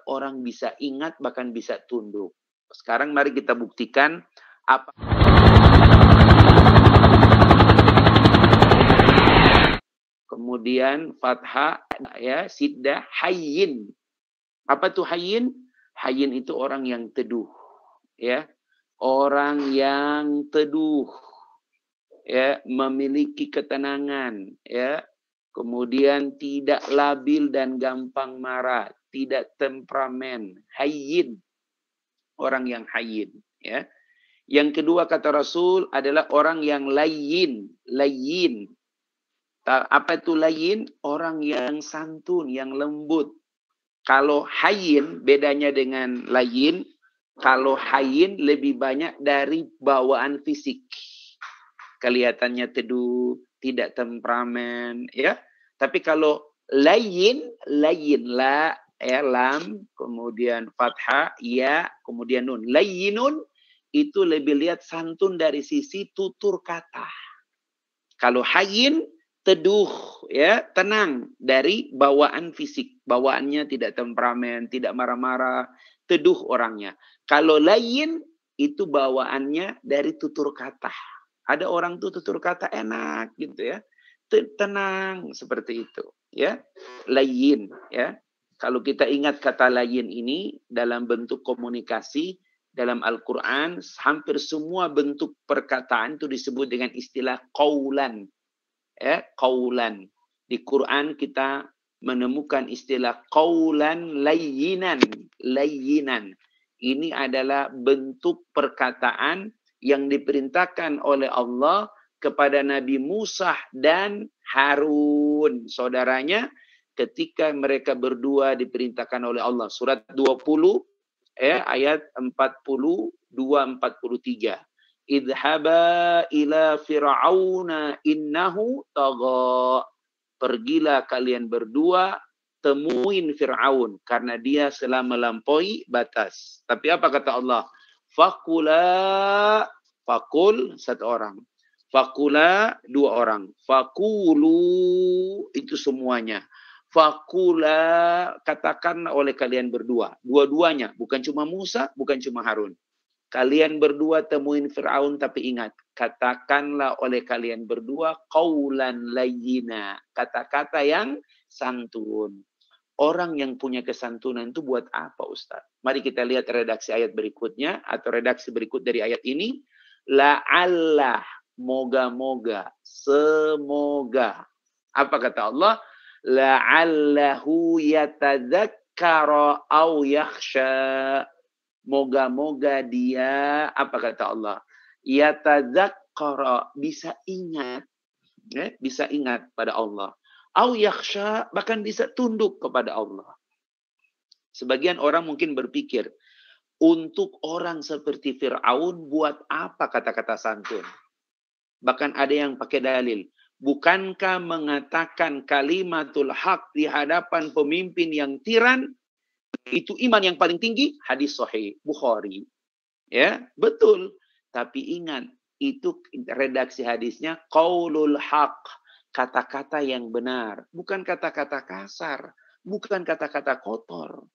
orang bisa ingat, bahkan bisa tunduk. Sekarang mari kita buktikan apa. Kemudian fathah ya, siddah, hayyin. Apa tuh hayyin? Hayyin itu orang yang teduh, ya. Orang yang teduh, ya, memiliki ketenangan, ya. Kemudian tidak labil dan gampang marah, tidak temperamen, hayyin. Orang yang hayyin, ya. Yang kedua kata Rasul adalah orang yang layyin, layyin. Apa itu layyin? Orang yang santun, yang lembut. Kalau hayyin bedanya dengan layyin, kalau hayyin lebih banyak dari bawaan fisik. Kelihatannya teduh, tidak temperamen, ya. Tapi kalau layyin, layyin la, ya, lam, kemudian fathah, ya, kemudian nun. Layyinun itu lebih lihat santun dari sisi tutur kata. Kalau hayyin, teduh, ya, tenang dari bawaan fisik. Bawaannya tidak temperamen, tidak marah-marah, teduh orangnya. Kalau layyin itu bawaannya dari tutur kata. Ada orang tuh tutur kata enak gitu ya. Tenang seperti itu, ya. Layyin, ya. Kalau kita ingat kata layyin ini dalam bentuk komunikasi dalam Al-Qur'an, hampir semua bentuk perkataan itu disebut dengan istilah qaulan. Ya, qaulan. Di Quran kita menemukan istilah qaulan layyinan, layyinan. Ini adalah bentuk perkataan yang diperintahkan oleh Allah kepada Nabi Musa dan Harun, saudaranya, ketika mereka berdua diperintahkan oleh Allah. Surat 20 ayat 42-43. Idhaba ila fir'auna innahu tagha. Pergilah kalian berdua temuin Fir'aun karena dia telah melampaui batas. Tapi apa kata Allah? Fakula, fakul satu orang. Fakula dua orang. Fakulu itu semuanya. Fakula katakan oleh kalian berdua. Dua-duanya. Bukan cuma Musa, bukan cuma Harun. Kalian berdua temuin Fir'aun, tapi ingat, katakanlah oleh kalian berdua qaulan layyina, kata-kata yang santun. Orang yang punya kesantunan itu buat apa, Ustaz? Mari kita lihat redaksi ayat berikutnya, atau redaksi berikut dari ayat ini. La'allah, moga-moga, semoga. Apa kata Allah? La'allahu yatadzakkara au yakhsha. Moga-moga dia, apa kata Allah? Yatadzakkara, bisa ingat, ya, bisa ingat pada Allah. Au yakhsha, bahkan bisa tunduk kepada Allah. Sebagian orang mungkin berpikir, untuk orang seperti Fir'aun, buat apa kata-kata santun? Bahkan ada yang pakai dalil. Bukankah mengatakan kalimatul haq di hadapan pemimpin yang tiran, itu iman yang paling tinggi? Hadis sahih Bukhari. Ya, betul. Tapi ingat, itu redaksi hadisnya qaulul haq, kata-kata yang benar, bukan kata-kata kasar, bukan kata-kata kotor.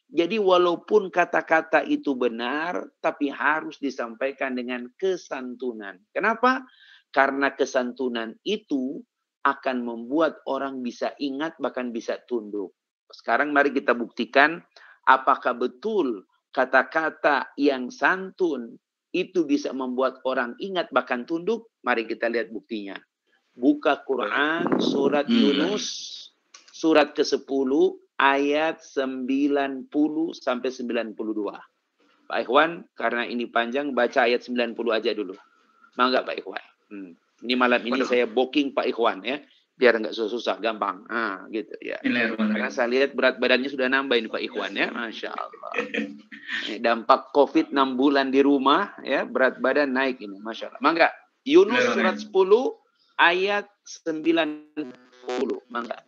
Jadi walaupun kata-kata itu benar, tapi harus disampaikan dengan kesantunan. Kenapa? Karena kesantunan itu akan membuat orang bisa ingat, bahkan bisa tunduk. Sekarang mari kita buktikan apakah betul kata-kata yang santun itu bisa membuat orang ingat bahkan tunduk. Mari kita lihat buktinya. Buka Quran surat Yunus surat ke-10 ayat 90 sampai 92. Pak Ikhwan, karena ini panjang, baca ayat 90 aja dulu. Mangga Pak Ikhwan. Ini malam ini saya booking Pak Ikhwan ya. Biar nggak susah-susah, gampang. Gitu ya. Karena saya lihat berat badannya sudah nambah ini Pak Ikhwan ya, Masya Allah. Dampak COVID 6 bulan di rumah ya, berat badan naik ini, Masya Allah. Mangga, Yunus surat 10 ayat 90. Mangga.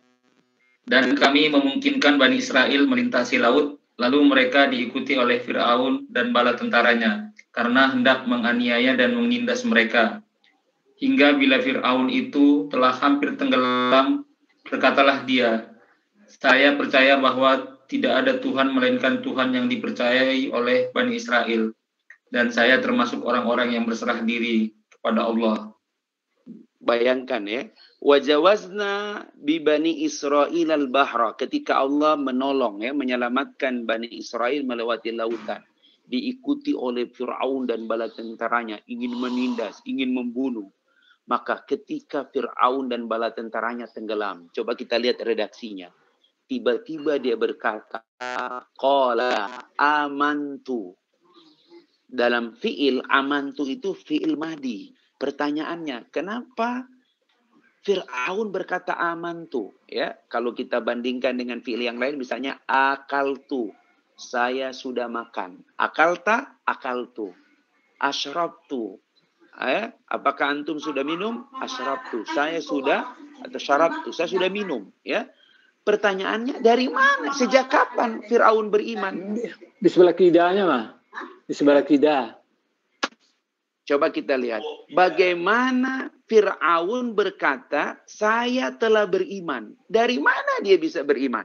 Dan kami memungkinkan Bani Israel melintasi laut, lalu mereka diikuti oleh Fir'aun dan bala tentaranya, karena hendak menganiaya dan menindas mereka. Hingga bila Fir'aun itu telah hampir tenggelam, berkatalah dia, saya percaya bahwa tidak ada Tuhan melainkan Tuhan yang dipercayai oleh Bani Israel, dan saya termasuk orang-orang yang berserah diri kepada Allah. Bayangkan ya, wajawazna bi Bani Israil al-bahra, ketika Allah menolong ya, menyelamatkan Bani Israel melewati lautan, diikuti oleh Fir'aun dan bala tentaranya, ingin menindas, ingin membunuh. Maka ketika Fir'aun dan bala tentaranya tenggelam, coba kita lihat redaksinya. Tiba-tiba dia berkata, qala amantu. Dalam fi'il amantu itu fi'il madi. Pertanyaannya, kenapa Fir'aun berkata amantu? Ya, kalau kita bandingkan dengan fi'il yang lain, misalnya akaltu, saya sudah makan. Akalta, akaltu. Asyrabtu, apakah antum sudah minum? Asyrabtu, saya sudah, atau syarabtu, saya sudah minum. Ya, pertanyaannya, dari mana? Sejak kapan Fir'aun beriman? Di sebelah kidanya, mah. Di sebelah kidah. Coba kita lihat. Bagaimana Fir'aun berkata, saya telah beriman. Dari mana dia bisa beriman?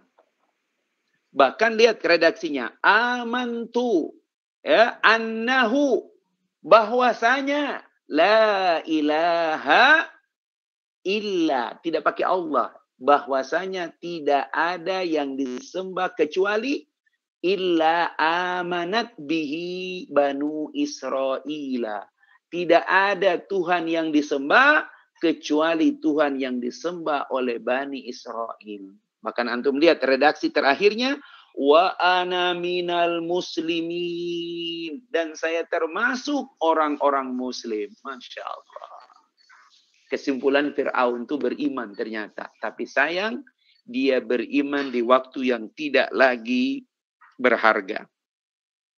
Bahkan lihat redaksinya. Amantu. Ya, annahu. Bahwasanya. La ilaha illa. Tidak pakai Allah. Bahwasanya tidak ada yang disembah kecuali illa amanat bihi banu Israila. Tidak ada Tuhan yang disembah kecuali Tuhan yang disembah oleh Bani Israel. Bahkan antum lihat redaksi terakhirnya, wa ana minal muslimin, dan saya termasuk orang-orang muslim. Masya Allah. Kesimpulan Fir'aun itu beriman ternyata. Tapi sayang, dia beriman di waktu yang tidak lagi berharga.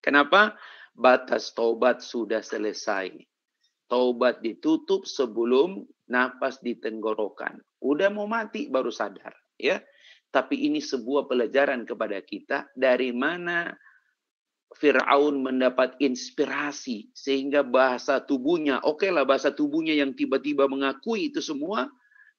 Kenapa? Batas taubat sudah selesai. Taubat ditutup sebelum napas di tenggorokan. Udah mau mati baru sadar, ya. Tapi ini sebuah pelajaran kepada kita, dari mana Fir'aun mendapat inspirasi sehingga bahasa tubuhnya, oke lah bahasa tubuhnya yang tiba-tiba mengakui itu semua,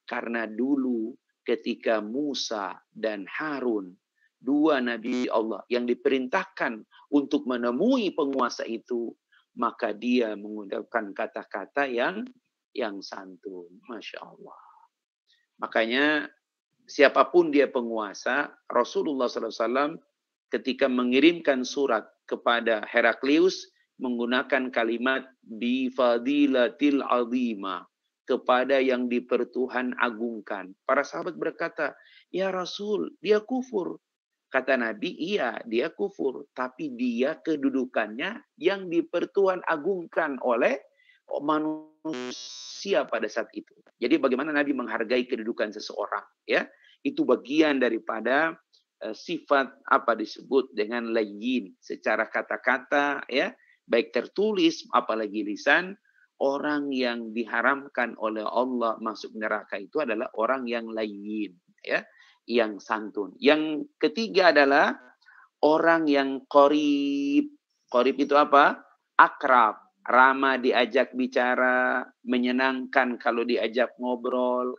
karena dulu ketika Musa dan Harun, dua nabi Allah yang diperintahkan untuk menemui penguasa itu, maka dia menggunakan kata-kata yang santun. Masya Allah. Makanya siapapun dia penguasa, Rasulullah SAW ketika mengirimkan surat kepada Heraklius menggunakan kalimat bifadilatil azima, kepada yang dipertuhan agungkan. Para sahabat berkata, ya Rasul, dia kufur. Kata Nabi, iya dia kufur, tapi dia kedudukannya yang dipertuhan agungkan oleh manusia pada saat itu. Jadi bagaimana Nabi menghargai kedudukan seseorang, ya? Itu bagian daripada sifat apa disebut dengan layyin, secara kata-kata, ya, baik tertulis apalagi lisan. Orang yang diharamkan oleh Allah masuk neraka itu adalah orang yang layyin, ya, yang santun. Yang ketiga adalah orang yang qarib. Qarib itu apa? Akrab, ramah diajak bicara, menyenangkan kalau diajak ngobrol.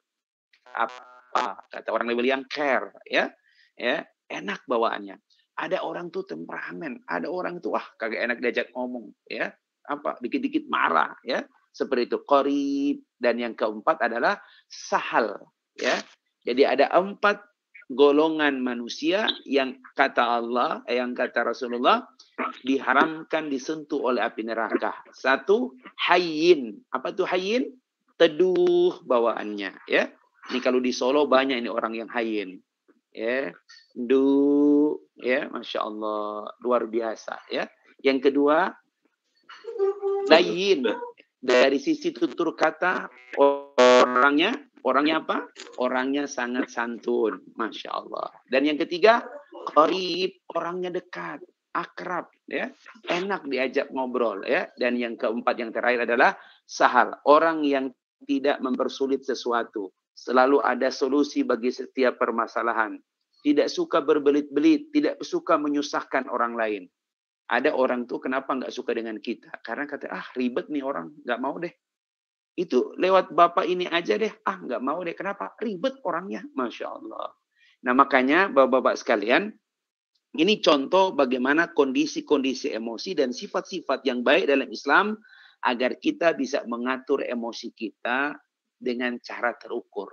Apa kata orang label yang care, ya, ya, enak bawaannya. Ada orang tuh temperamen, ada orang tuh kagak enak diajak ngomong, ya, apa dikit-dikit marah, ya, seperti itu qarib. Dan yang keempat adalah sahal, ya. Jadi ada 4 golongan manusia yang kata Allah, yang kata Rasulullah diharamkan disentuh oleh api neraka. 1, hayyin. Apa tuh hayyin? Teduh bawaannya, ya. Ini kalau di Solo banyak ini orang yang hayyin, ya. Ya, Masya Allah, luar biasa, ya. Yang kedua, layyin. Dari sisi tutur kata orangnya apa? Orangnya sangat santun, Masya Allah. Dan yang ketiga, qarib, orangnya dekat, akrab, ya, enak diajak ngobrol, ya. Dan yang keempat, yang terakhir adalah sahal, orang yang tidak mempersulit sesuatu, selalu ada solusi bagi setiap permasalahan, tidak suka berbelit-belit, tidak suka menyusahkan orang lain. Ada orang tuh kenapa nggak suka dengan kita? Karena kata, ribet nih orang, nggak mau deh. Itu lewat bapak ini aja deh, nggak mau deh. Kenapa? Ribet orangnya, Masya Allah. Nah makanya bapak-bapak sekalian, Ini contoh bagaimana kondisi-kondisi emosi dan sifat-sifat yang baik dalam Islam agar kita bisa mengatur emosi kita dengan cara terukur.